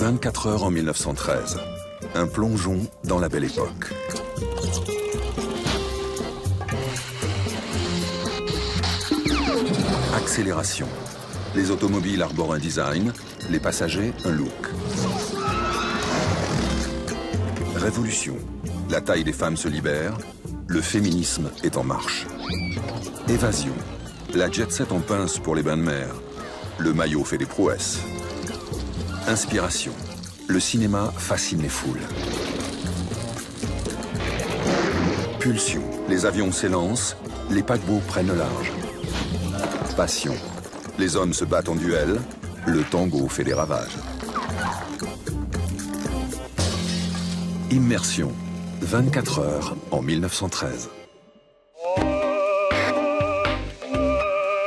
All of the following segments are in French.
24 heures en 1913. Un plongeon dans la belle époque. Accélération. Les automobiles arborent un design, les passagers un look. Révolution. La taille des femmes se libère, le féminisme est en marche. Évasion. La jet-set en pince pour les bains de mer. Le maillot fait des prouesses. Inspiration. Le cinéma fascine les foules. Pulsion. Les avions s'élancent, les paquebots prennent le large. Passion. Les hommes se battent en duel, le tango fait des ravages. Immersion. 24 heures en 1913.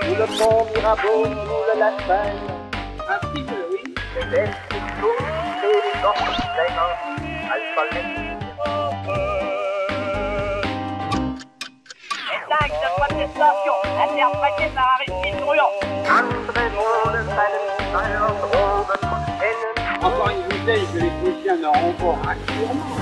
Le pont Mirabeau coule la Seine. Ainsi que oui, les belles photos et les gorges pleines, alphabétiques. Les actes de protestation interprétés par Aristide Bruand. Encore une bouteille que les Prussiens n'auront pas actuellement.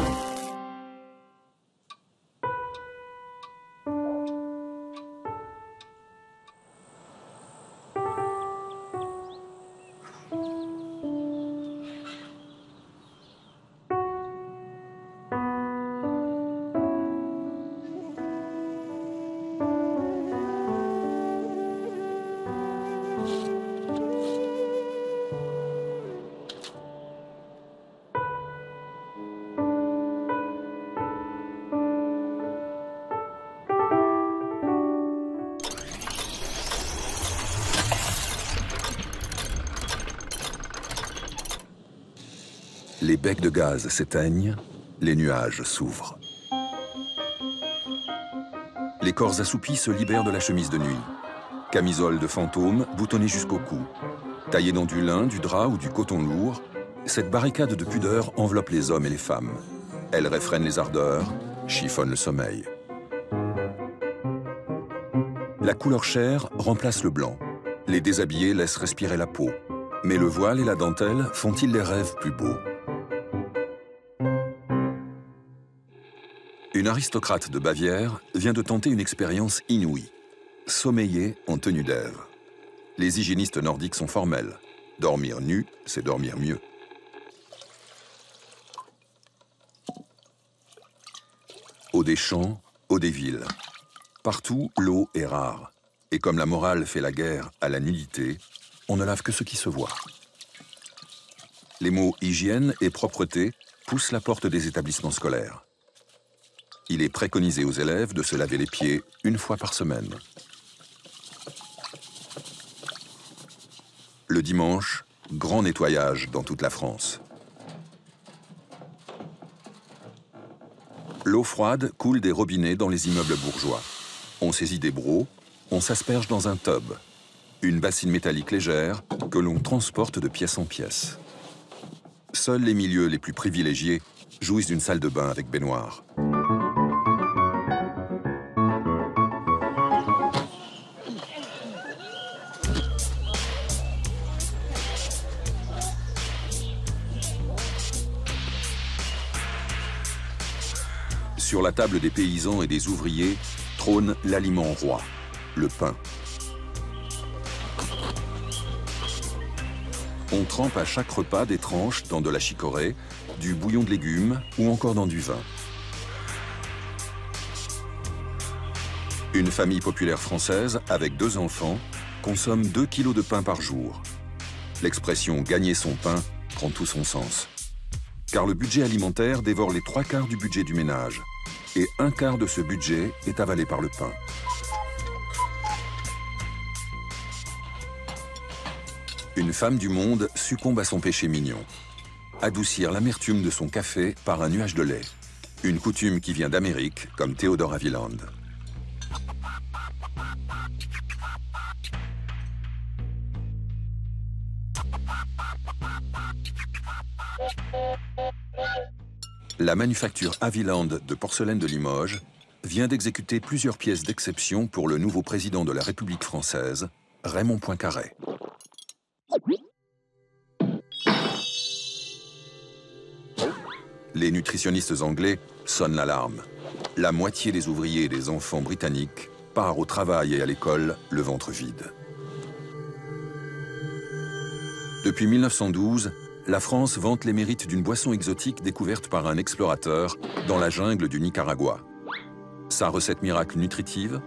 Les becs de gaz s'éteignent, les nuages s'ouvrent. Les corps assoupis se libèrent de la chemise de nuit. Camisole de fantôme boutonnée jusqu'au cou. Taillée dans du lin, du drap ou du coton lourd, cette barricade de pudeur enveloppe les hommes et les femmes. Elle réfrène les ardeurs, chiffonne le sommeil. La couleur chair remplace le blanc. Les déshabillés laissent respirer la peau. Mais le voile et la dentelle font-ils les rêves plus beaux? Une aristocrate de Bavière vient de tenter une expérience inouïe. Sommeiller en tenue d'Ève. Les hygiénistes nordiques sont formels. Dormir nu, c'est dormir mieux. Eau des champs, eau des villes. Partout, l'eau est rare. Et comme la morale fait la guerre à la nudité, on ne lave que ce qui se voit. Les mots hygiène et propreté poussent la porte des établissements scolaires. Il est préconisé aux élèves de se laver les pieds une fois par semaine. Le dimanche, grand nettoyage dans toute la France. L'eau froide coule des robinets dans les immeubles bourgeois. On saisit des brocs, on s'asperge dans un tub, une bassine métallique légère que l'on transporte de pièce en pièce. Seuls les milieux les plus privilégiés jouissent d'une salle de bain avec baignoire. Sur la table des paysans et des ouvriers trône l'aliment roi, le pain. On trempe à chaque repas des tranches dans de la chicorée, du bouillon de légumes ou encore dans du vin. Une famille populaire française avec 2 enfants consomme 2 kilos de pain par jour. L'expression « gagner son pain » prend tout son sens. Car le budget alimentaire dévore les 3/4 du budget du ménage. Et 1/4 de ce budget est avalé par le pain. Une femme du monde succombe à son péché mignon. Adoucir l'amertume de son café par un nuage de lait. Une coutume qui vient d'Amérique, comme Theodore Haviland. La manufacture Haviland de porcelaine de Limoges vient d'exécuter plusieurs pièces d'exception pour le nouveau président de la République française, Raymond Poincaré. Les nutritionnistes anglais sonnent l'alarme. La moitié des ouvriers et des enfants britanniques part au travail et à l'école le ventre vide. Depuis 1912, la France vante les mérites d'une boisson exotique découverte par un explorateur dans la jungle du Nicaragua. Sa recette miracle nutritive,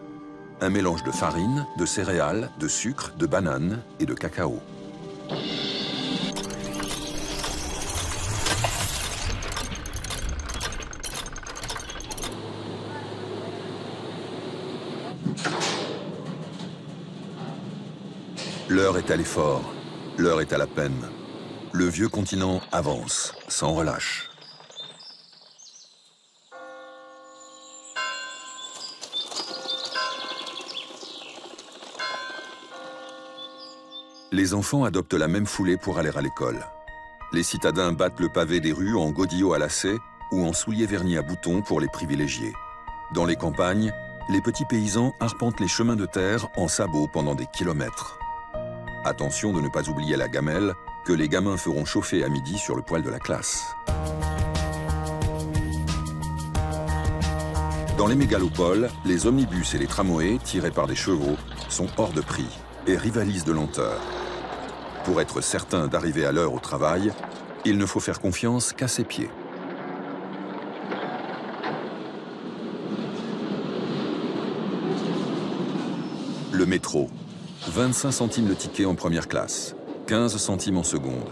un mélange de farine, de céréales, de sucre, de bananes et de cacao. L'heure est à l'effort, l'heure est à la peine. Le vieux continent avance, sans relâche. Les enfants adoptent la même foulée pour aller à l'école. Les citadins battent le pavé des rues en godillots à lacets ou en souliers vernis à boutons pour les privilégiés. Dans les campagnes, les petits paysans arpentent les chemins de terre en sabots pendant des kilomètres. Attention de ne pas oublier la gamelle que les gamins feront chauffer à midi sur le poêle de la classe. Dans les mégalopoles, les omnibus et les tramways, tirés par des chevaux, sont hors de prix et rivalisent de lenteur. Pour être certain d'arriver à l'heure au travail, il ne faut faire confiance qu'à ses pieds. Le métro. 25 centimes le ticket en première classe, 15 centimes en seconde.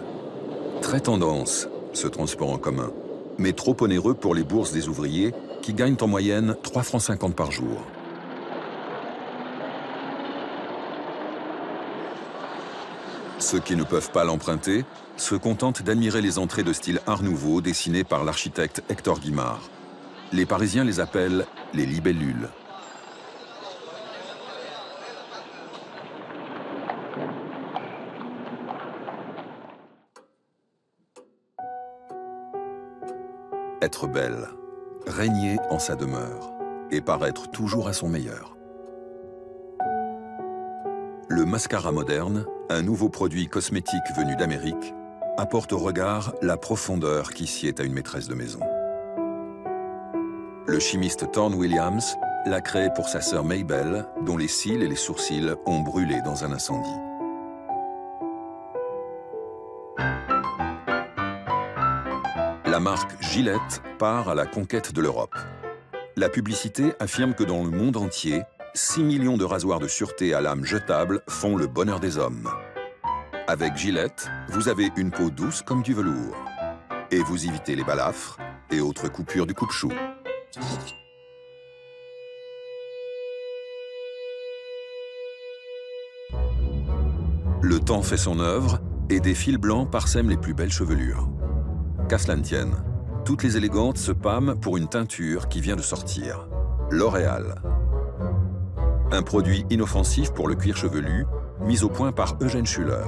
Très tendance, ce transport en commun, mais trop onéreux pour les bourses des ouvriers qui gagnent en moyenne 3,50 francs par jour. Ceux qui ne peuvent pas l'emprunter se contentent d'admirer les entrées de style Art Nouveau dessinées par l'architecte Hector Guimard. Les Parisiens les appellent les libellules. Être belle, régner en sa demeure et paraître toujours à son meilleur. Le mascara moderne, un nouveau produit cosmétique venu d'Amérique, apporte au regard la profondeur qui sied à une maîtresse de maison. Le chimiste Thorne Williams l'a créé pour sa sœur Mabel, dont les cils et les sourcils ont brûlé dans un incendie. La marque Gillette part à la conquête de l'Europe. La publicité affirme que dans le monde entier, 6 millions de rasoirs de sûreté à lame jetable font le bonheur des hommes. Avec Gillette, vous avez une peau douce comme du velours. Et vous évitez les balafres et autres coupures du coupe-chou. Le temps fait son œuvre et des fils blancs parsèment les plus belles chevelures. Qu'à cela ne tienne, toutes les élégantes se pâment pour une teinture qui vient de sortir. L'Oréal. Un produit inoffensif pour le cuir chevelu, mis au point par Eugène Schuller.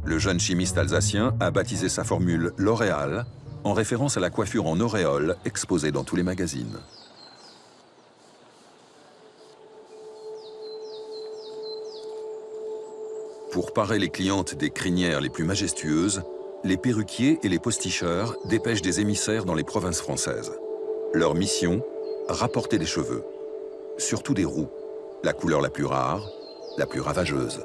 Le jeune chimiste alsacien a baptisé sa formule L'Oréal, en référence à la coiffure en auréole exposée dans tous les magazines. Pour parer les clientes des crinières les plus majestueuses, les perruquiers et les posticheurs dépêchent des émissaires dans les provinces françaises. Leur mission, rapporter des cheveux, surtout des roux, la couleur la plus rare, la plus ravageuse.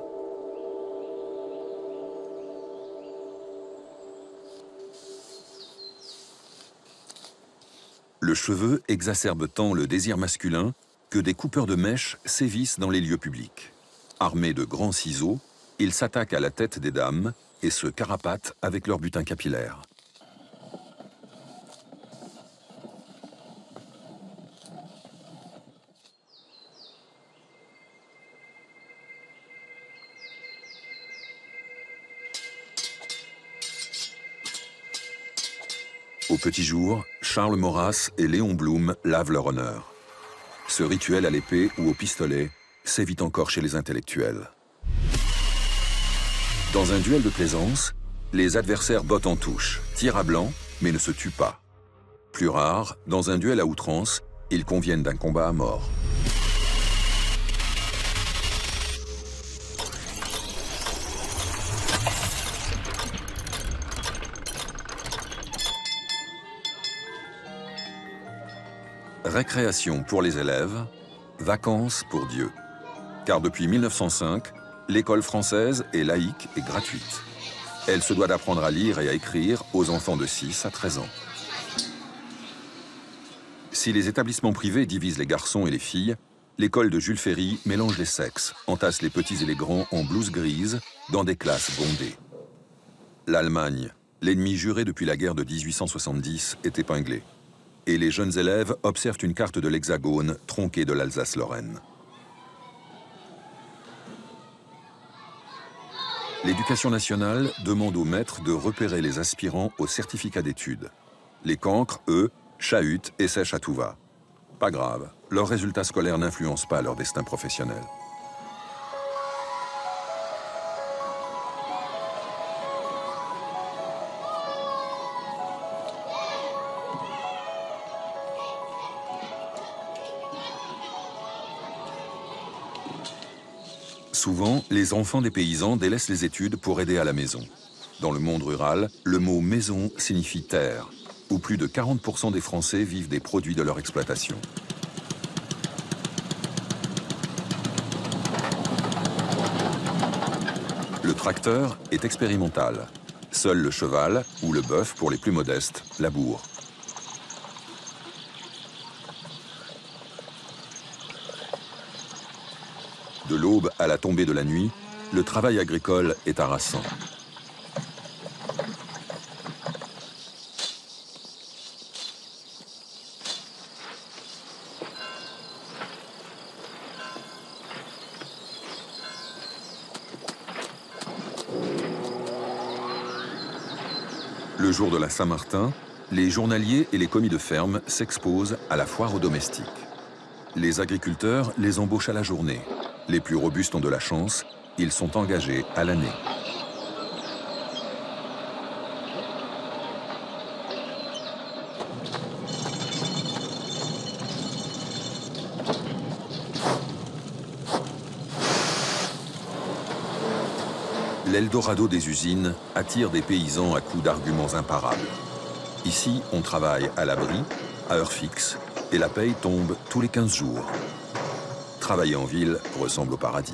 Le cheveu exacerbe tant le désir masculin que des coupeurs de mèches sévissent dans les lieux publics. Armés de grands ciseaux, ils s'attaquent à la tête des dames et se carapatent avec leur butin capillaire. Au petit jour, Charles Maurras et Léon Blum lavent leur honneur. Ce rituel à l'épée ou au pistolet sévit encore chez les intellectuels. Dans un duel de plaisance, les adversaires bottent en touche, tirent à blanc, mais ne se tuent pas. Plus rare, dans un duel à outrance, ils conviennent d'un combat à mort. Récréation pour les élèves, vacances pour Dieu. Car depuis 1905, l'école française est laïque et gratuite. Elle se doit d'apprendre à lire et à écrire aux enfants de 6 à 13 ans. Si les établissements privés divisent les garçons et les filles, l'école de Jules Ferry mélange les sexes, entasse les petits et les grands en blouse grise dans des classes bondées. L'Allemagne, l'ennemi juré depuis la guerre de 1870, est épinglée. Et les jeunes élèves observent une carte de l'Hexagone tronquée de l'Alsace-Lorraine. L'éducation nationale demande aux maîtres de repérer les aspirants au certificat d'études. Les cancres, eux, chahutent et sèchent à tout va. Pas grave, leurs résultats scolaires n'influencent pas leur destin professionnel. Souvent, les enfants des paysans délaissent les études pour aider à la maison. Dans le monde rural, le mot « maison » signifie terre, où plus de 40% des Français vivent des produits de leur exploitation. Le tracteur est expérimental. Seul le cheval, ou le bœuf pour les plus modestes, laboure. De l'aube à la tombée de la nuit, le travail agricole est harassant. Le jour de la Saint-Martin, les journaliers et les commis de ferme s'exposent à la foire aux domestiques. Les agriculteurs les embauchent à la journée. Les plus robustes ont de la chance, ils sont engagés à l'année. L'Eldorado des usines attire des paysans à coups d'arguments imparables. Ici, on travaille à l'abri, à heure fixe, et la paye tombe tous les 15 jours. Travailler en ville ressemble au paradis.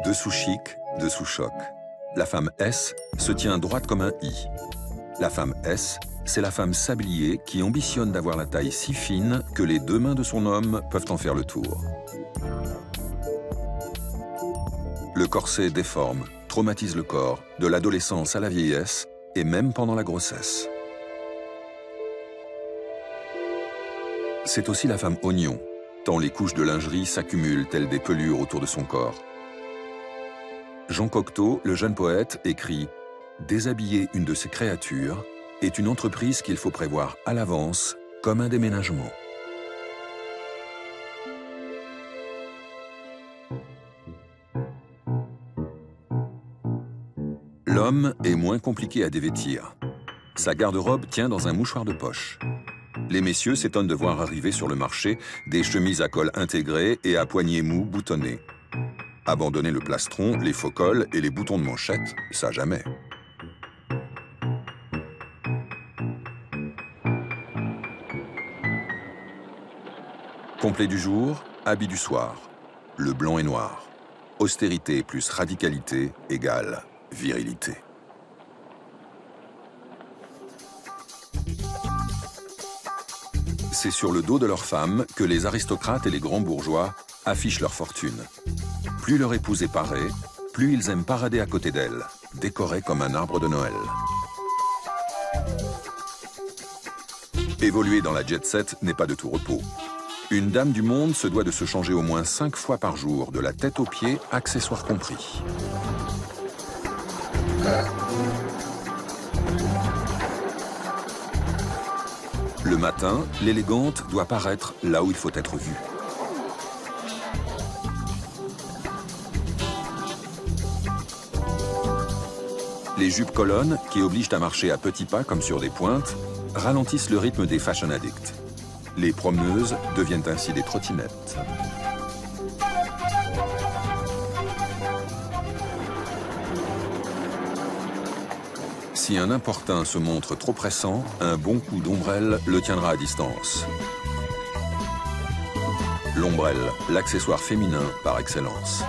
Dessous chic, dessous choc. La femme S se tient droite comme un I. La femme S, c'est la femme sablier qui ambitionne d'avoir la taille si fine que les deux mains de son homme peuvent en faire le tour. Le corset déforme, traumatise le corps, de l'adolescence à la vieillesse et même pendant la grossesse. C'est aussi la femme oignon, tant les couches de lingerie s'accumulent telles des pelures autour de son corps. Jean Cocteau, le jeune poète, écrit « Déshabiller une de ces créatures est une entreprise qu'il faut prévoir à l'avance comme un déménagement. » L'homme est moins compliqué à dévêtir. Sa garde-robe tient dans un mouchoir de poche. Les messieurs s'étonnent de voir arriver sur le marché des chemises à col intégré et à poignets mous boutonnés. Abandonner le plastron, les faux cols et les boutons de manchette, ça jamais. Complet du jour, habit du soir. Le blanc et noir. Austérité plus radicalité égale virilité. C'est sur le dos de leurs femmes que les aristocrates et les grands bourgeois affichent leur fortune. Plus leur épouse est parée, plus ils aiment parader à côté d'elle, décorée comme un arbre de Noël. Évoluer dans la jet-set n'est pas de tout repos. Une dame du monde se doit de se changer au moins 5 fois par jour, de la tête aux pieds, accessoires compris. Le matin, l'élégante doit paraître là où il faut être vue. Les jupes colonnes, qui obligent à marcher à petits pas comme sur des pointes, ralentissent le rythme des fashion addicts. Les promeneuses deviennent ainsi des trottinettes. Si un importun se montre trop pressant, un bon coup d'ombrelle le tiendra à distance. L'ombrelle, l'accessoire féminin par excellence.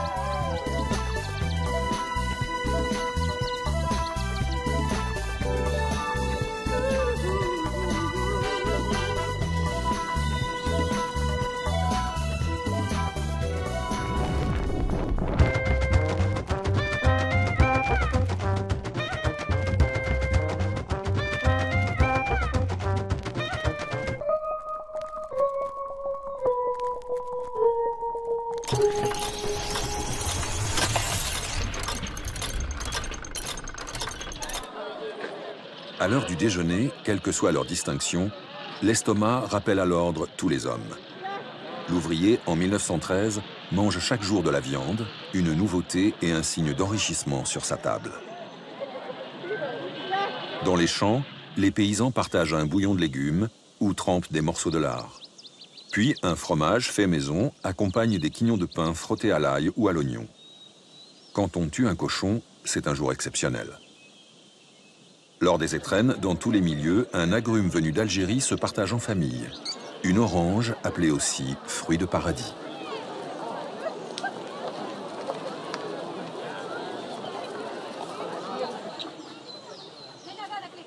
À l'heure du déjeuner, quelle que soit leur distinction, l'estomac rappelle à l'ordre tous les hommes. L'ouvrier, en 1913, mange chaque jour de la viande, une nouveauté et un signe d'enrichissement sur sa table. Dans les champs, les paysans partagent un bouillon de légumes ou trempent des morceaux de lard. Puis un fromage fait maison accompagne des quignons de pain frottés à l'ail ou à l'oignon. Quand on tue un cochon, c'est un jour exceptionnel. Lors des étrennes, dans tous les milieux, un agrume venu d'Algérie se partage en famille. Une orange, appelée aussi fruit de paradis.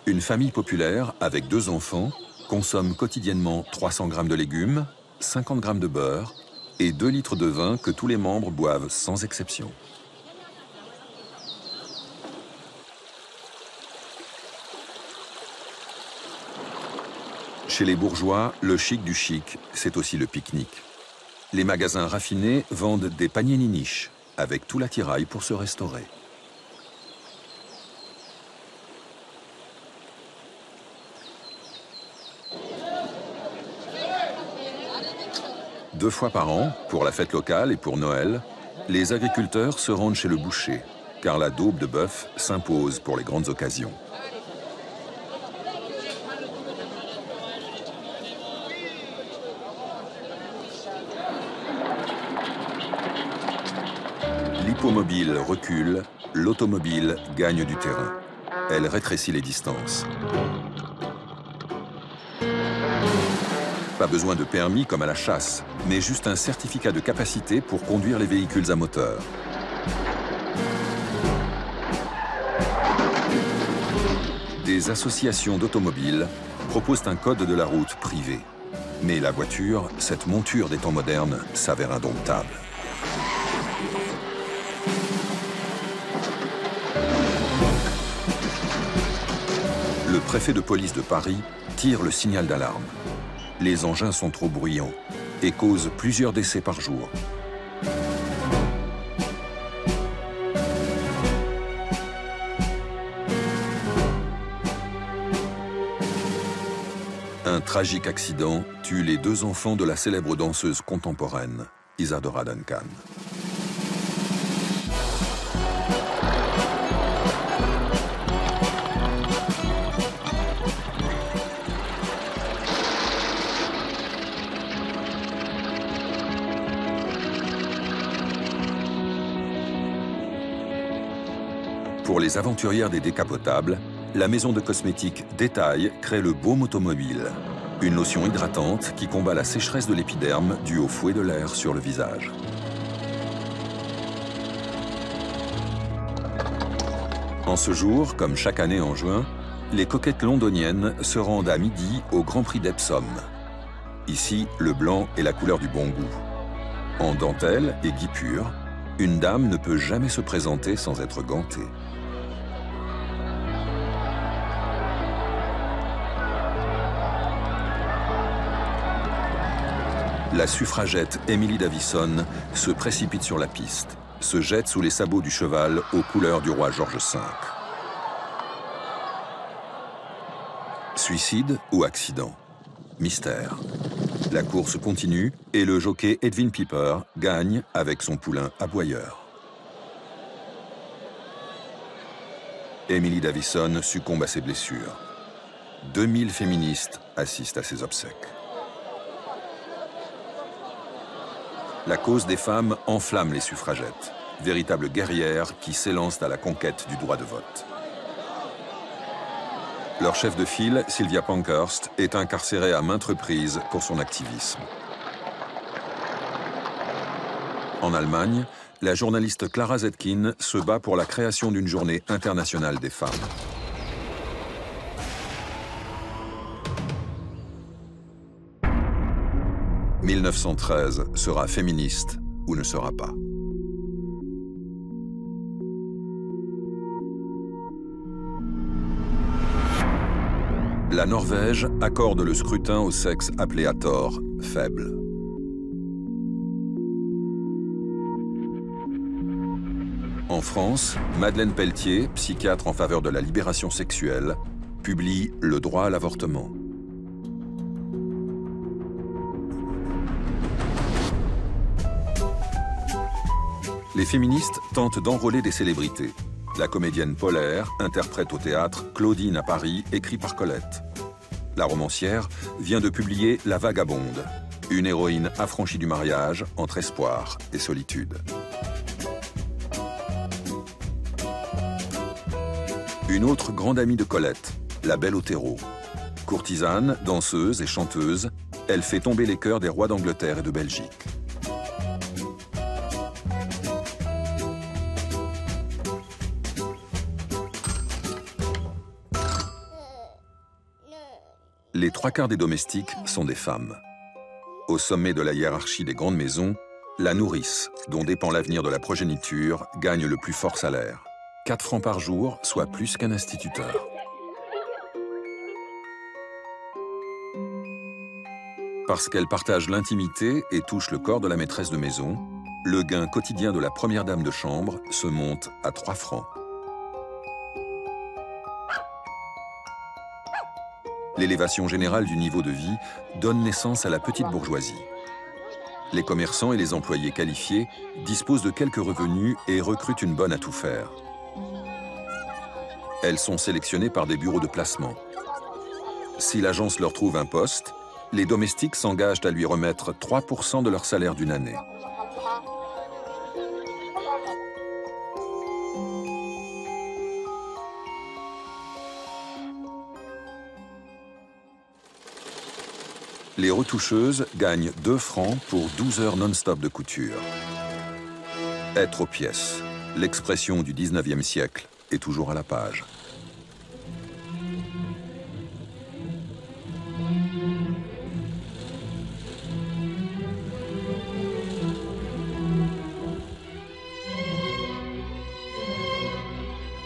Une famille populaire, avec 2 enfants, consomme quotidiennement 300 grammes de légumes, 50 grammes de beurre et 2 litres de vin que tous les membres boivent sans exception. Chez les bourgeois, le chic du chic, c'est aussi le pique-nique. Les magasins raffinés vendent des paniers niniches, avec tout l'attirail pour se restaurer. Deux fois par an, pour la fête locale et pour Noël, les agriculteurs se rendent chez le boucher, car la daube de bœuf s'impose pour les grandes occasions. L'hippomobile recule, l'automobile gagne du terrain. Elle rétrécit les distances. Pas besoin de permis comme à la chasse, mais juste un certificat de capacité pour conduire les véhicules à moteur. Des associations d'automobiles proposent un code de la route privé. Mais la voiture, cette monture des temps modernes, s'avère indomptable. Le préfet de police de Paris tire le signal d'alarme. Les engins sont trop bruyants et causent plusieurs décès par jour. Un tragique accident tue les 2 enfants de la célèbre danseuse contemporaine, Isadora Duncan. Pour les aventurières des décapotables, la maison de cosmétiques Détail crée le Baume Automobile, une lotion hydratante qui combat la sécheresse de l'épiderme due au fouet de l'air sur le visage. En ce jour, comme chaque année en juin, les coquettes londoniennes se rendent à midi au Grand Prix d'Epsom. Ici, le blanc est la couleur du bon goût. En dentelle et guipure, une dame ne peut jamais se présenter sans être gantée. La suffragette Emily Davison se précipite sur la piste, se jette sous les sabots du cheval aux couleurs du roi George V. Suicide ou accident? Mystère. La course continue et le jockey Edwin Piper gagne avec son poulain aboyeur. Emily Davison succombe à ses blessures. 2000 féministes assistent à ses obsèques. La cause des femmes enflamme les suffragettes, véritables guerrières qui s'élancent à la conquête du droit de vote. Leur chef de file, Sylvia Pankhurst, est incarcérée à maintes reprises pour son activisme. En Allemagne, la journaliste Clara Zetkin se bat pour la création d'une journée internationale des femmes. « 1913 sera féministe ou ne sera pas. » La Norvège accorde le scrutin au sexe appelé à tort faible. En France, Madeleine Pelletier, psychiatre en faveur de la libération sexuelle, publie Le droit à l'avortement. Les féministes tentent d'enrôler des célébrités. La comédienne Polaire interprète au théâtre Claudine à Paris, écrit par Colette. La romancière vient de publier La Vagabonde, une héroïne affranchie du mariage entre espoir et solitude. Une autre grande amie de Colette, la Belle Otero. Courtisane, danseuse et chanteuse, elle fait tomber les cœurs des rois d'Angleterre et de Belgique. Les 3/4 des domestiques sont des femmes. Au sommet de la hiérarchie des grandes maisons, la nourrice, dont dépend l'avenir de la progéniture, gagne le plus fort salaire. 4 francs par jour, soit plus qu'un instituteur. Parce qu'elle partage l'intimité et touche le corps de la maîtresse de maison, le gain quotidien de la première dame de chambre se monte à 3 francs. L'élévation générale du niveau de vie donne naissance à la petite bourgeoisie. Les commerçants et les employés qualifiés disposent de quelques revenus et recrutent une bonne à tout faire. Elles sont sélectionnées par des bureaux de placement. Si l'agence leur trouve un poste, les domestiques s'engagent à lui remettre 3% de leur salaire d'une année. Les retoucheuses gagnent 2 francs pour 12 heures non-stop de couture. Être aux pièces, l'expression du 19e siècle, est toujours à la page.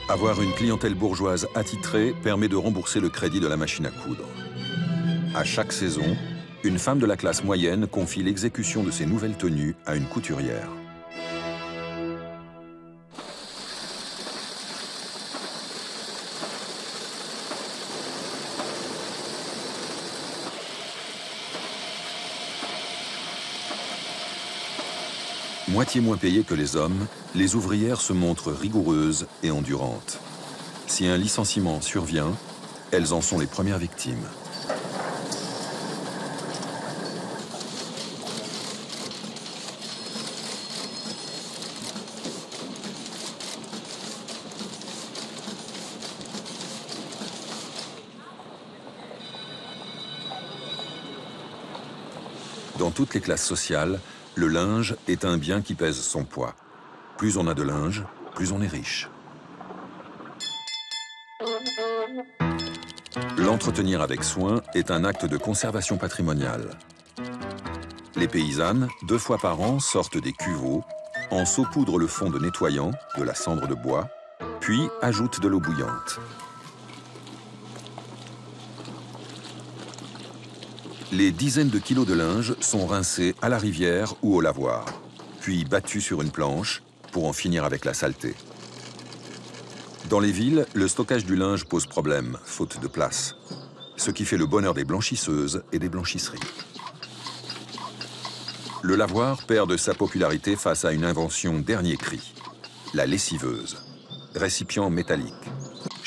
Avoir une clientèle bourgeoise attitrée permet de rembourser le crédit de la machine à coudre. À chaque saison, une femme de la classe moyenne confie l'exécution de ses nouvelles tenues à une couturière. Moitié moins payées que les hommes, les ouvrières se montrent rigoureuses et endurantes. Si un licenciement survient, elles en sont les premières victimes. Dans toutes les classes sociales, le linge est un bien qui pèse son poids. Plus on a de linge, plus on est riche. L'entretenir avec soin est un acte de conservation patrimoniale. Les paysannes, 2 fois par an, sortent des cuveaux, en saupoudrent le fond de nettoyant, de la cendre de bois, puis ajoutent de l'eau bouillante. Les dizaines de kilos de linge sont rincés à la rivière ou au lavoir, puis battus sur une planche pour en finir avec la saleté. Dans les villes, le stockage du linge pose problème, faute de place, ce qui fait le bonheur des blanchisseuses et des blanchisseries. Le lavoir perd de sa popularité face à une invention dernier cri, la lessiveuse, récipient métallique.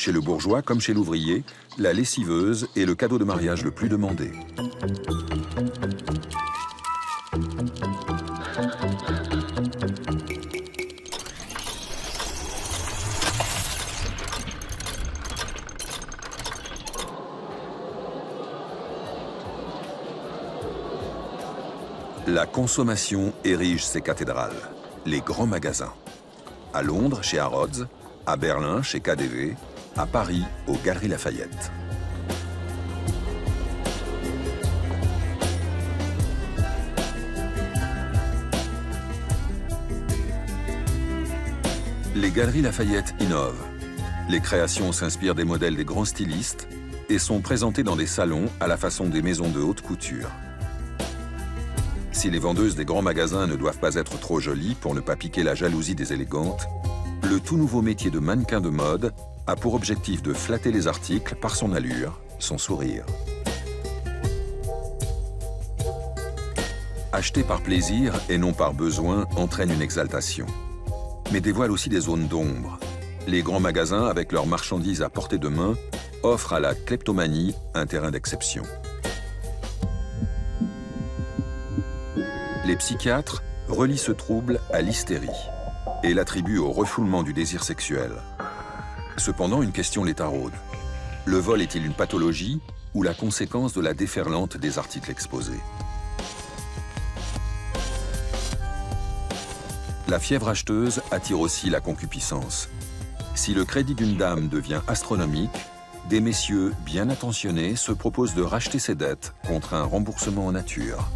Chez le bourgeois comme chez l'ouvrier, la lessiveuse est le cadeau de mariage le plus demandé. La consommation érige ses cathédrales, les grands magasins. À Londres, chez Harrods, à Berlin, chez KaDeWe, à Paris, aux Galeries Lafayette. Les Galeries Lafayette innovent. Les créations s'inspirent des modèles des grands stylistes et sont présentées dans des salons à la façon des maisons de haute couture. Si les vendeuses des grands magasins ne doivent pas être trop jolies pour ne pas piquer la jalousie des élégantes, le tout nouveau métier de mannequin de mode a pour objectif de flatter les articles par son allure, son sourire. Acheter par plaisir et non par besoin entraîne une exaltation, mais dévoile aussi des zones d'ombre. Les grands magasins, avec leurs marchandises à portée de main, offrent à la kleptomanie un terrain d'exception. Les psychiatres relient ce trouble à l'hystérie et l'attribuent au refoulement du désir sexuel. Cependant, une question les taraude. Le vol est-il une pathologie ou la conséquence de la déferlante des articles exposés? La fièvre acheteuse attire aussi la concupiscence. Si le crédit d'une dame devient astronomique, des messieurs bien attentionnés se proposent de racheter ses dettes contre un remboursement en nature.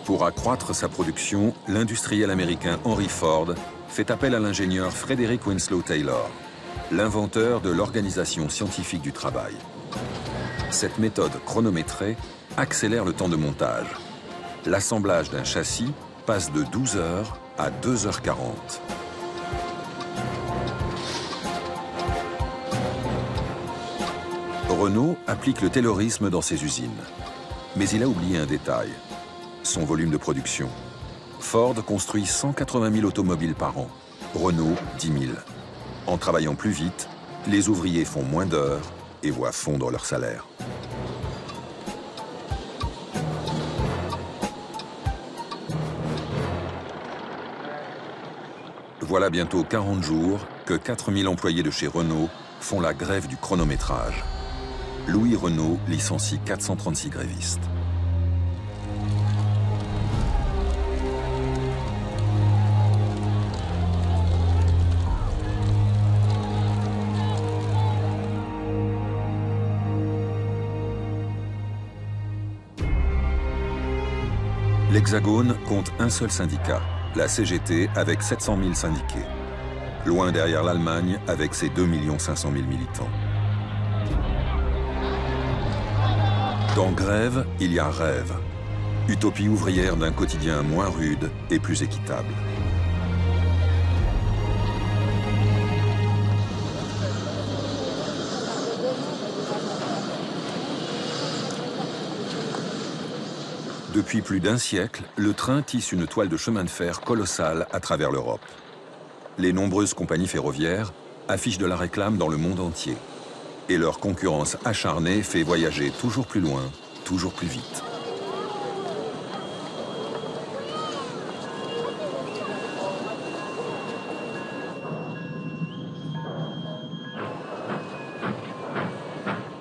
Pour accroître sa production, l'industriel américain Henry Ford fait appel à l'ingénieur Frederick Winslow Taylor, l'inventeur de l'organisation scientifique du travail. Cette méthode chronométrée accélère le temps de montage. L'assemblage d'un châssis passe de 12 heures à 2h40. Renault applique le taylorisme dans ses usines. Mais il a oublié un détail, son volume de production. Ford construit 180 000 automobiles par an, Renault 10 000. En travaillant plus vite, les ouvriers font moins d'heures et voient fondre leur salaire. Voilà bientôt 40 jours que 4000 employés de chez Renault font la grève du chronométrage. Louis Renault licencie 436 grévistes. L'Hexagone compte un seul syndicat, la CGT, avec 700 000 syndiqués. Loin derrière l'Allemagne avec ses 2 500 000 militants. Dans Grève, il y a Rêve. Utopie ouvrière d'un quotidien moins rude et plus équitable. Depuis plus d'un siècle, le train tisse une toile de chemin de fer colossale à travers l'Europe. Les nombreuses compagnies ferroviaires affichent de la réclame dans le monde entier. Et leur concurrence acharnée fait voyager toujours plus loin, toujours plus vite.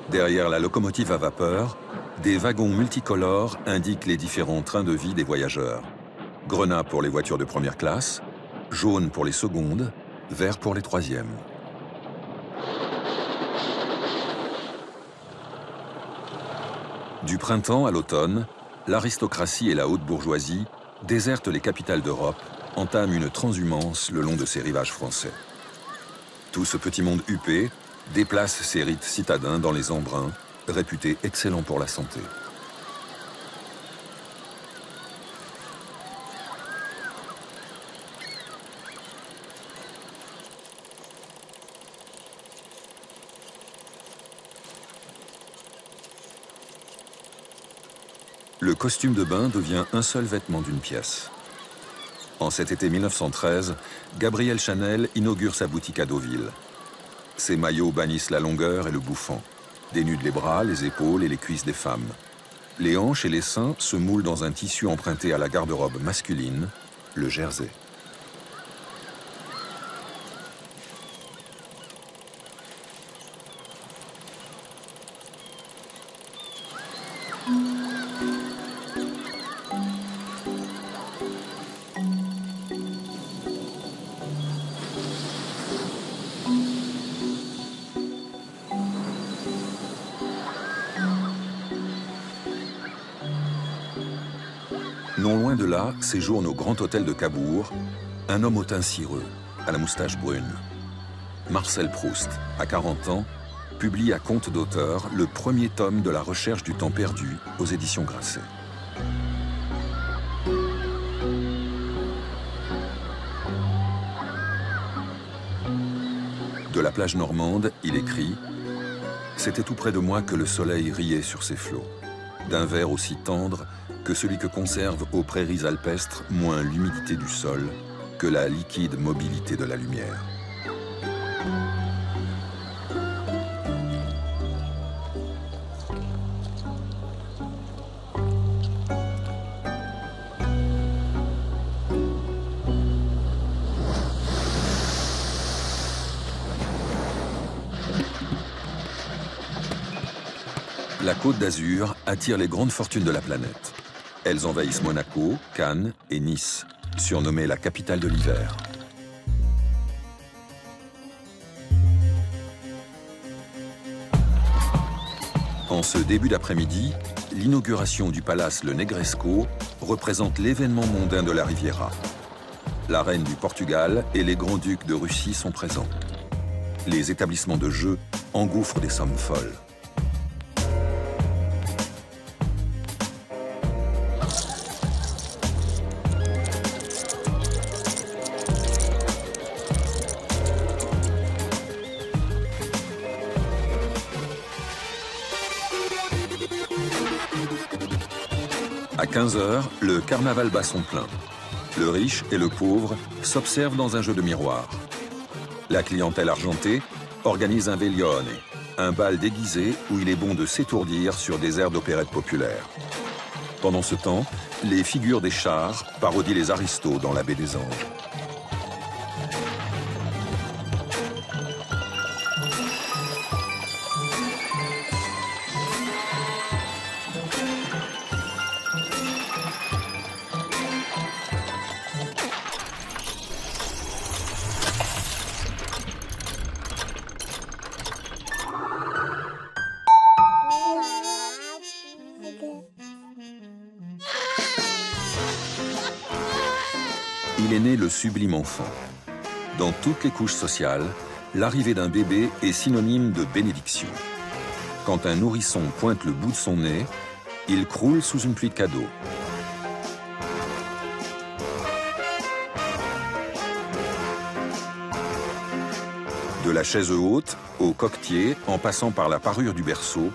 Derrière la locomotive à vapeur, des wagons multicolores indiquent les différents trains de vie des voyageurs. Grenat pour les voitures de première classe, jaune pour les secondes, vert pour les troisièmes. Du printemps à l'automne, l'aristocratie et la haute bourgeoisie désertent les capitales d'Europe, entament une transhumance le long de ces rivages français. Tout ce petit monde huppé déplace ses rites citadins dans les embruns, réputés excellents pour la santé. Le costume de bain devient un seul vêtement d'une pièce. En cet été 1913, Gabrielle Chanel inaugure sa boutique à Deauville. Ses maillots bannissent la longueur et le bouffant, dénudent les bras, les épaules et les cuisses des femmes. Les hanches et les seins se moulent dans un tissu emprunté à la garde-robe masculine, le jersey. Non loin de là, séjourne au Grand Hôtel de Cabourg un homme au teint cireux, à la moustache brune. Marcel Proust, à 40 ans, publie à compte d'auteur le premier tome de La Recherche du temps perdu aux éditions Grasset. De la plage normande, il écrit « C'était tout près de moi que le soleil riait sur ses flots, d'un vert aussi tendre que celui que conserve aux prairies alpestres moins l'humidité du sol que la liquide mobilité de la lumière. » La Côte d'Azur attire les grandes fortunes de la planète. Elles envahissent Monaco, Cannes et Nice, surnommée la capitale de l'hiver. En ce début d'après-midi, l'inauguration du palace Le Negresco représente l'événement mondain de la Riviera. La reine du Portugal et les grands-ducs de Russie sont présents. Les établissements de jeu engouffrent des sommes folles. À 15 h, le carnaval bat son plein. Le riche et le pauvre s'observent dans un jeu de miroir. La clientèle argentée organise un veglione, un bal déguisé où il est bon de s'étourdir sur des airs d'opérette populaire. Pendant ce temps, les figures des chars parodient les aristos dans la baie des Anges. Il est né le sublime enfant. Dans toutes les couches sociales, l'arrivée d'un bébé est synonyme de bénédiction. Quand un nourrisson pointe le bout de son nez, il croule sous une pluie de cadeaux. De la chaise haute au coquetier, en passant par la parure du berceau,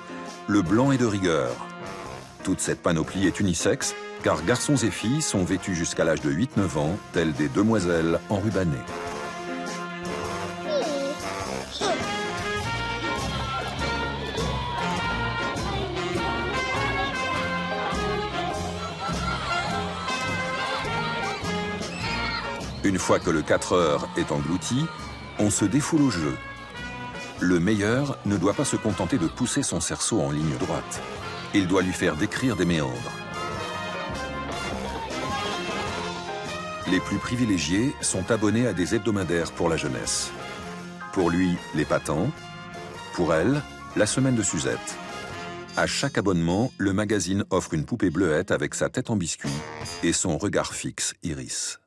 le blanc est de rigueur. Toute cette panoplie est unisexe, car garçons et filles sont vêtus jusqu'à l'âge de 8-9 ans, tels des demoiselles enrubannées. Une fois que le 4 heures est englouti, on se défoule au jeu. Le meilleur ne doit pas se contenter de pousser son cerceau en ligne droite. Il doit lui faire décrire des méandres. Les plus privilégiés sont abonnés à des hebdomadaires pour la jeunesse. Pour lui, les patents. Pour elle, la semaine de Suzette. À chaque abonnement, le magazine offre une poupée bleuette avec sa tête en biscuit et son regard fixe, Iris.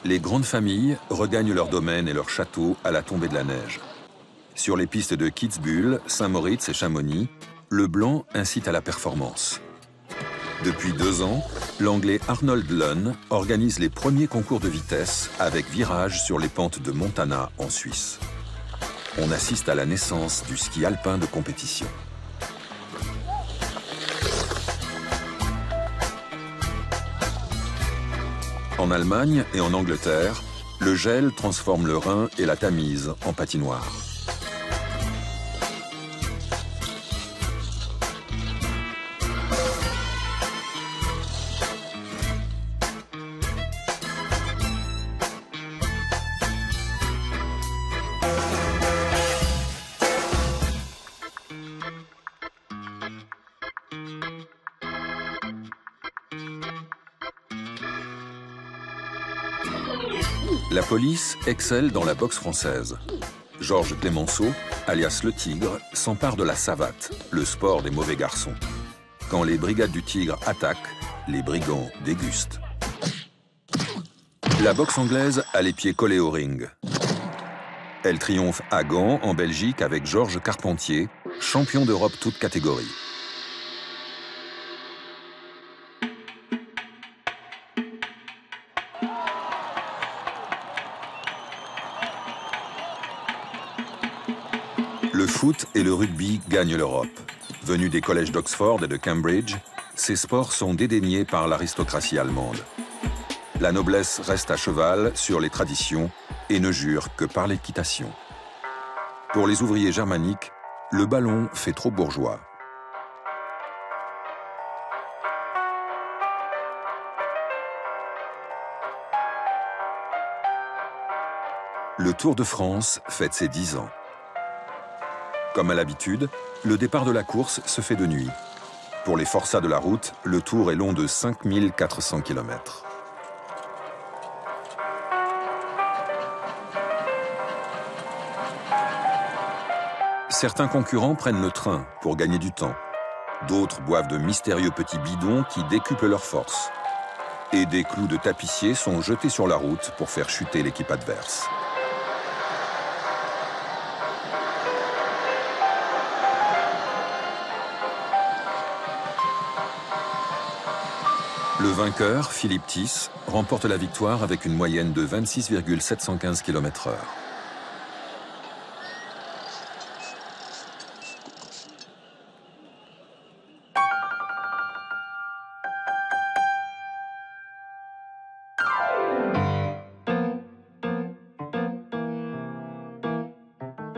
Les grandes familles regagnent leur domaine et leur château à la tombée de la neige. Sur les pistes de Kitzbühel, Saint-Moritz et Chamonix, le blanc incite à la performance. Depuis 2 ans, l'Anglais Arnold Lunn organise les premiers concours de vitesse avec virage sur les pentes de Montana en Suisse. On assiste à la naissance du ski alpin de compétition. En Allemagne et en Angleterre, le gel transforme le Rhin et la Tamise en patinoire. La police excelle dans la boxe française. Georges Clémenceau, alias le Tigre, s'empare de la savate, le sport des mauvais garçons. Quand les brigades du Tigre attaquent, les brigands dégustent. La boxe anglaise a les pieds collés au ring. Elle triomphe à Gand, en Belgique, avec Georges Carpentier, champion d'Europe toute catégorie. Le foot et le rugby gagnent l'Europe. Venus des collèges d'Oxford et de Cambridge, ces sports sont dédaignés par l'aristocratie allemande. La noblesse reste à cheval sur les traditions et ne jure que par l'équitation. Pour les ouvriers germaniques, le ballon fait trop bourgeois. Le Tour de France fête ses 10 ans. Comme à l'habitude, le départ de la course se fait de nuit. Pour les forçats de la route, le tour est long de 5400 km. Certains concurrents prennent le train pour gagner du temps. D'autres boivent de mystérieux petits bidons qui décuplent leur force. Et des clous de tapissier sont jetés sur la route pour faire chuter l'équipe adverse. Le vainqueur, Philippe Thys, remporte la victoire avec une moyenne de 26,715 km/h.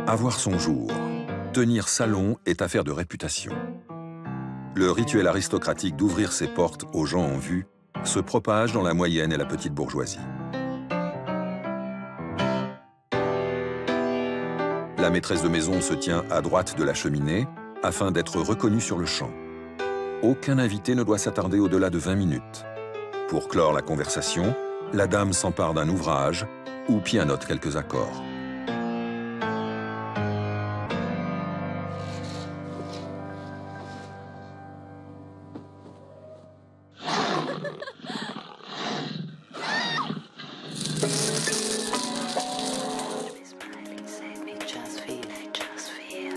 Avoir son jour, tenir salon est affaire de réputation. Le rituel aristocratique d'ouvrir ses portes aux gens en vue se propage dans la moyenne et la petite bourgeoisie. La maîtresse de maison se tient à droite de la cheminée afin d'être reconnue sur le champ. Aucun invité ne doit s'attarder au-delà de 20 minutes. Pour clore la conversation, la dame s'empare d'un ouvrage ou pianote quelques accords.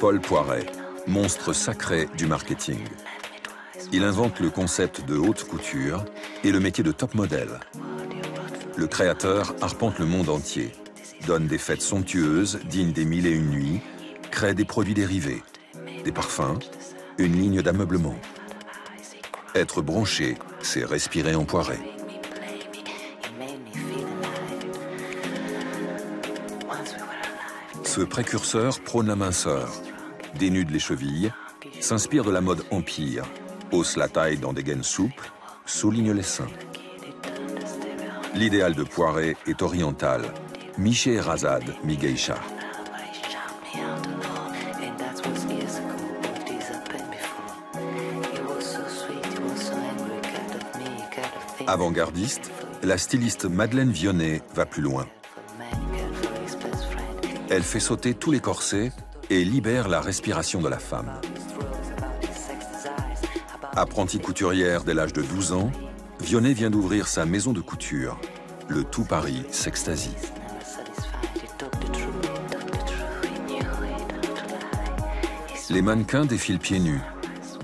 Paul Poiret, monstre sacré du marketing. Il invente le concept de haute couture et le métier de top modèle. Le créateur arpente le monde entier, donne des fêtes somptueuses dignes des 1001 nuits, crée des produits dérivés, des parfums, une ligne d'ameublement. Être bronché, c'est respirer en Poiret. Ce précurseur prône la minceur, dénude les chevilles, s'inspire de la mode empire, hausse la taille dans des gaines souples, souligne les seins. L'idéal de Poiret est oriental, mi-Scheherazade, mi-geisha. Avant-gardiste, la styliste Madeleine Vionnet va plus loin. Elle fait sauter tous les corsets et libère la respiration de la femme. Apprentie couturière dès l'âge de 12 ans, Vionnet vient d'ouvrir sa maison de couture. Le tout Paris s'extasie. Les mannequins défilent pieds nus,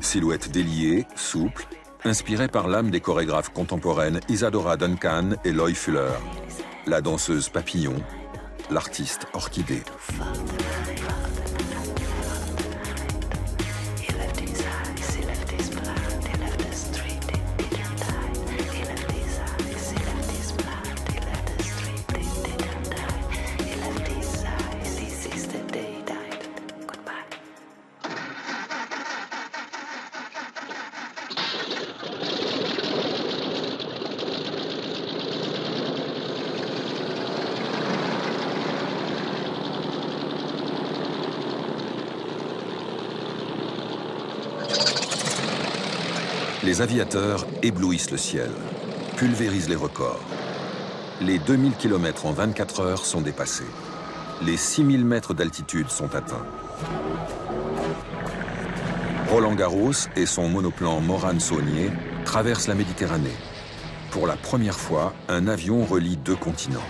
silhouettes déliées, souples, inspirées par l'âme des chorégraphes contemporaines Isadora Duncan et Loy Fuller, la danseuse papillon, l'artiste orchidée. Les aviateurs éblouissent le ciel, pulvérisent les records. Les 2000 km en 24 heures sont dépassés. Les 6000 mètres d'altitude sont atteints. Roland Garros et son monoplan Morane-Saulnier traversent la Méditerranée. Pour la première fois, un avion relie 2 continents.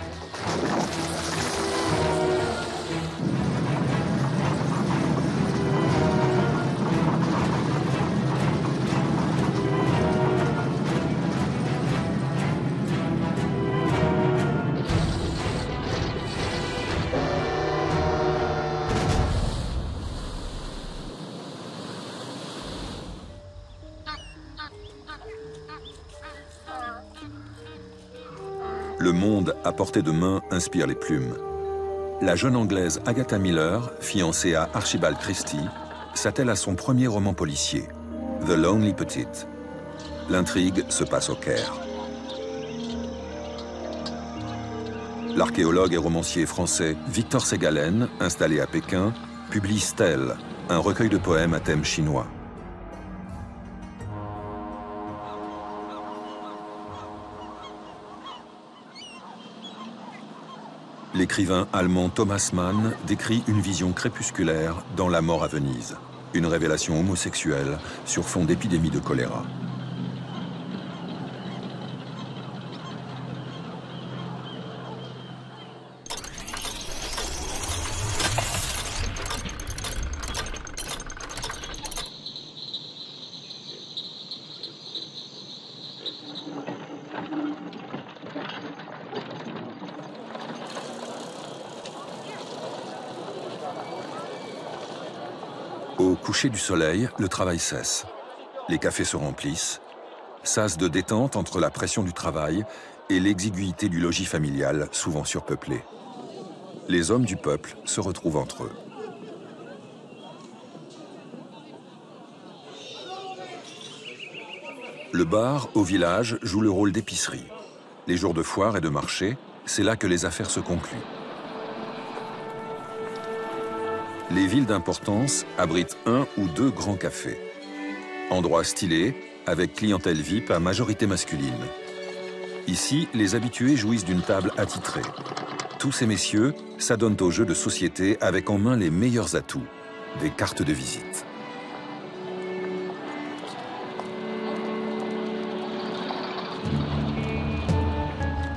Le monde à portée de main inspire les plumes. La jeune Anglaise Agatha Miller, fiancée à Archibald Christie, s'attelle à son premier roman policier, The Lonely Petite. L'intrigue se passe au Caire. L'archéologue et romancier français Victor Ségalen, installé à Pékin, publie Stèle, un recueil de poèmes à thème chinois. L'écrivain allemand Thomas Mann décrit une vision crépusculaire dans La mort à Venise, une révélation homosexuelle sur fond d'épidémie de choléra. Au coucher du soleil, le travail cesse. Les cafés se remplissent, sas de détente entre la pression du travail et l'exiguïté du logis familial, souvent surpeuplé. Les hommes du peuple se retrouvent entre eux. Le bar, au village, joue le rôle d'épicerie. Les jours de foire et de marché, c'est là que les affaires se concluent. Les villes d'importance abritent 1 ou 2 grands cafés. Endroits stylés, avec clientèle VIP à majorité masculine. Ici, les habitués jouissent d'une table attitrée. Tous ces messieurs s'adonnent aux jeux de société avec en main les meilleurs atouts, des cartes de visite.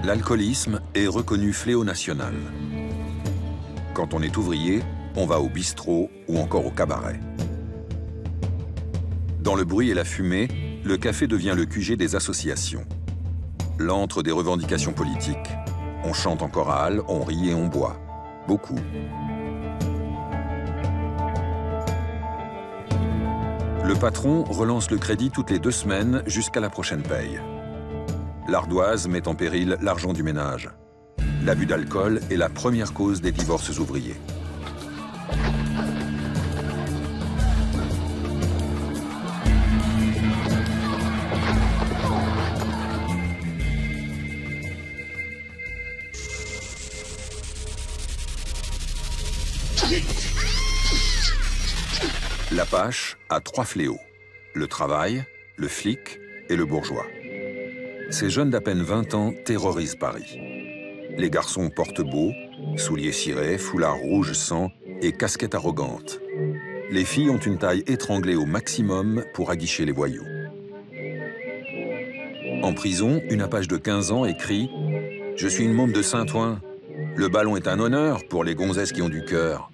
L'alcoolisme est reconnu fléau national. Quand on est ouvrier, on va au bistrot ou encore au cabaret. Dans le bruit et la fumée, le café devient le QG des associations. L'antre des revendications politiques. On chante en chorale, on rit et on boit. Beaucoup. Le patron relance le crédit toutes les 2 semaines jusqu'à la prochaine paye. L'ardoise met en péril l'argent du ménage. L'abus d'alcool est la première cause des divorces ouvriers. L'Apache a 3 fléaux, le travail, le flic et le bourgeois. Ces jeunes d'à peine 20 ans terrorisent Paris. Les garçons portent beau, Souliers cirés, foulard rouge sang et casquette arrogante. Les filles ont une taille étranglée au maximum pour aguicher les voyous. En prison, une apage de 15 ans écrit « Je suis une môme de Saint-Ouen. Le ballon est un honneur pour les gonzesses qui ont du cœur. »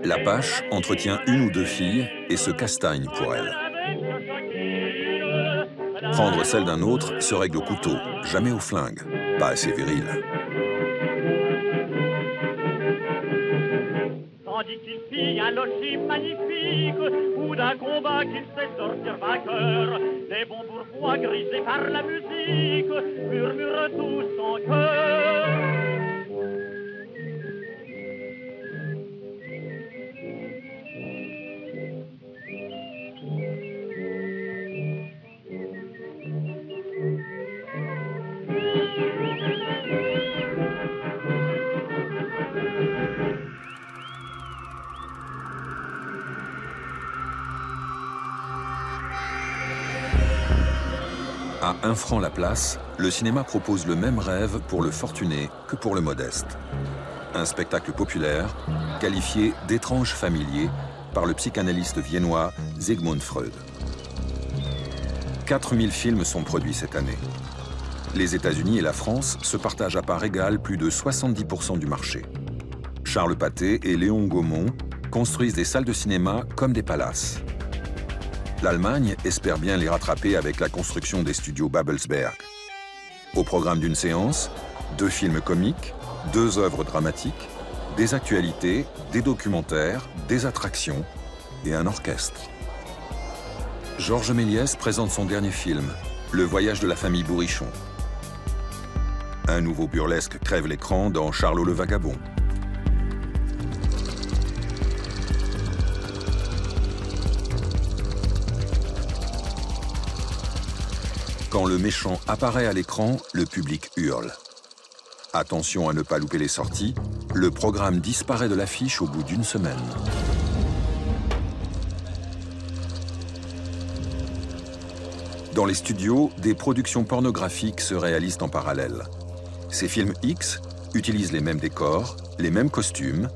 L'Apache entretient une ou deux filles et se castagne pour elles. Prendre celle d'un autre se règle au couteau, jamais au flingue. Pas assez viril. Tandis qu'il fit un logis magnifique, ou d'un combat qu'il sait sortir vainqueur, les bons bourgeois grisés par la musique murmurent tous en chœur. À 1 franc la place, le cinéma propose le même rêve pour le fortuné que pour le modeste. Un spectacle populaire, qualifié d'étrange familier par le psychanalyste viennois Sigmund Freud. 4000 films sont produits cette année. Les États-Unis et la France se partagent à part égale plus de 70% du marché. Charles Pathé et Léon Gaumont construisent des salles de cinéma comme des palaces. L'Allemagne espère bien les rattraper avec la construction des studios Babelsberg. Au programme d'une séance, 2 films comiques, 2 œuvres dramatiques, des actualités, des documentaires, des attractions et un orchestre. Georges Méliès présente son dernier film, Le voyage de la famille Bourrichon. Un nouveau burlesque crève l'écran dans Charlot le Vagabond. Quand le méchant apparaît à l'écran, le public hurle. Attention à ne pas louper les sorties, le programme disparaît de l'affiche au bout d'1 semaine. Dans les studios, des productions pornographiques se réalisent en parallèle. Ces films X utilisent les mêmes décors, les mêmes costumes,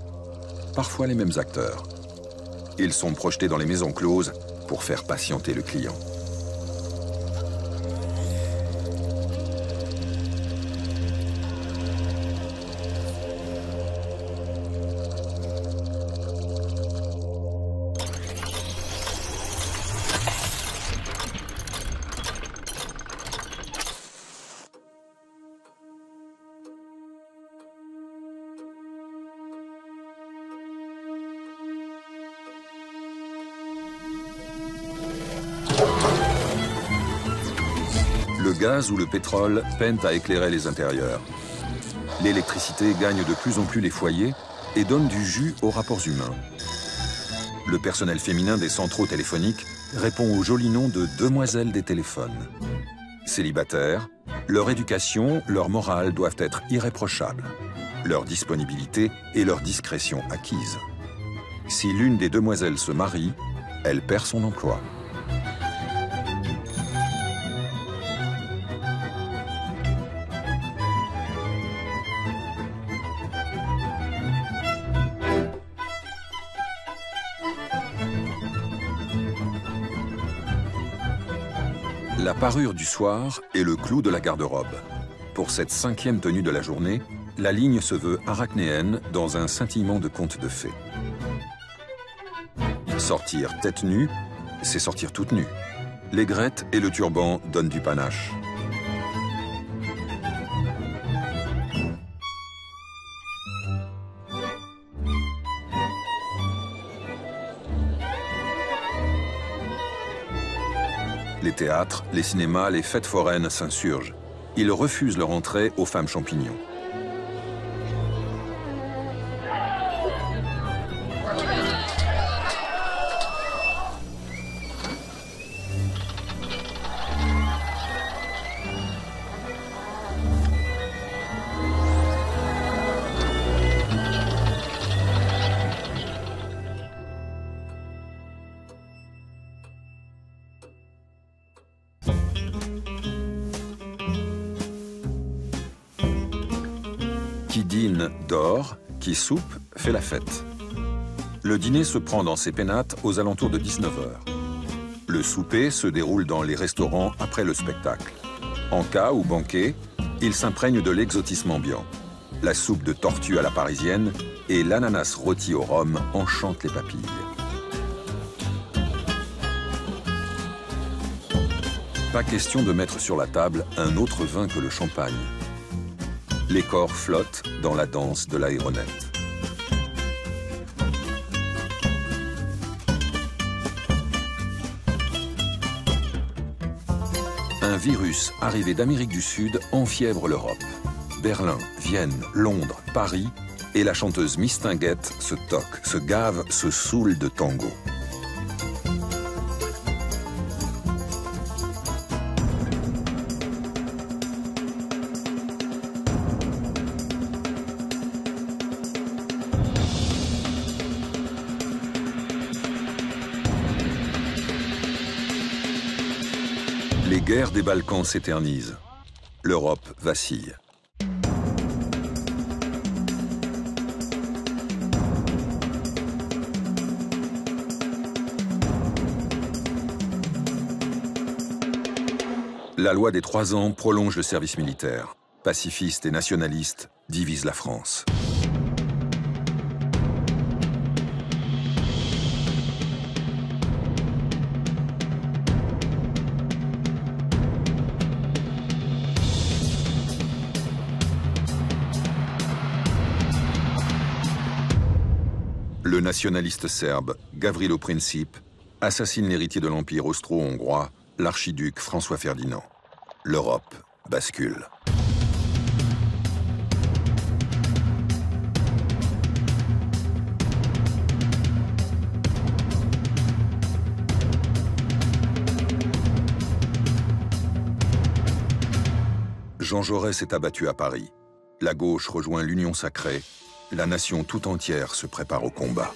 parfois les mêmes acteurs. Ils sont projetés dans les maisons closes pour faire patienter le client. Le gaz ou le pétrole peinent à éclairer les intérieurs. L'électricité gagne de plus en plus les foyers et donne du jus aux rapports humains. Le personnel féminin des centraux téléphoniques répond au joli nom de demoiselles des téléphones. Célibataires, leur éducation, leur morale doivent être irréprochables. Leur disponibilité et leur discrétion acquises. Si l'une des demoiselles se marie, elle perd son emploi. La parure du soir est le clou de la garde-robe. Pour cette 5e tenue de la journée, la ligne se veut arachnéenne dans un scintillement de conte de fées. Sortir tête nue, c'est sortir toute nue. L'aigrette et le turban donnent du panache. Les théâtres, les cinémas, les fêtes foraines s'insurgent. Ils refusent leur entrée aux femmes champignons. Qui dîne dort, qui soupe fait la fête. Le dîner se prend dans ces pénates aux alentours de 19h. Le souper se déroule dans les restaurants après le spectacle. En cas ou banquet, il s'imprègne de l'exotisme ambiant. La soupe de tortue à la parisienne et l'ananas rôti au rhum enchantent les papilles. Pas question de mettre sur la table un autre vin que le champagne. Les corps flottent dans la danse de l'aéronette. Un virus arrivé d'Amérique du Sud enfièvre l'Europe. Berlin, Vienne, Londres, Paris et la chanteuse Mistinguett se toquent, se gavent, se saoulent de tango. Les guerres des Balkans s'éternisent. L'Europe vacille. La loi des 3 ans prolonge le service militaire. Pacifistes et nationalistes divisent la France. Le nationaliste serbe Gavrilo Princip assassine l'héritier de l'Empire austro-hongrois, l'archiduc François Ferdinand. L'Europe bascule. Jean Jaurès est abattu à Paris. La gauche rejoint l'Union sacrée. La nation tout entière se prépare au combat.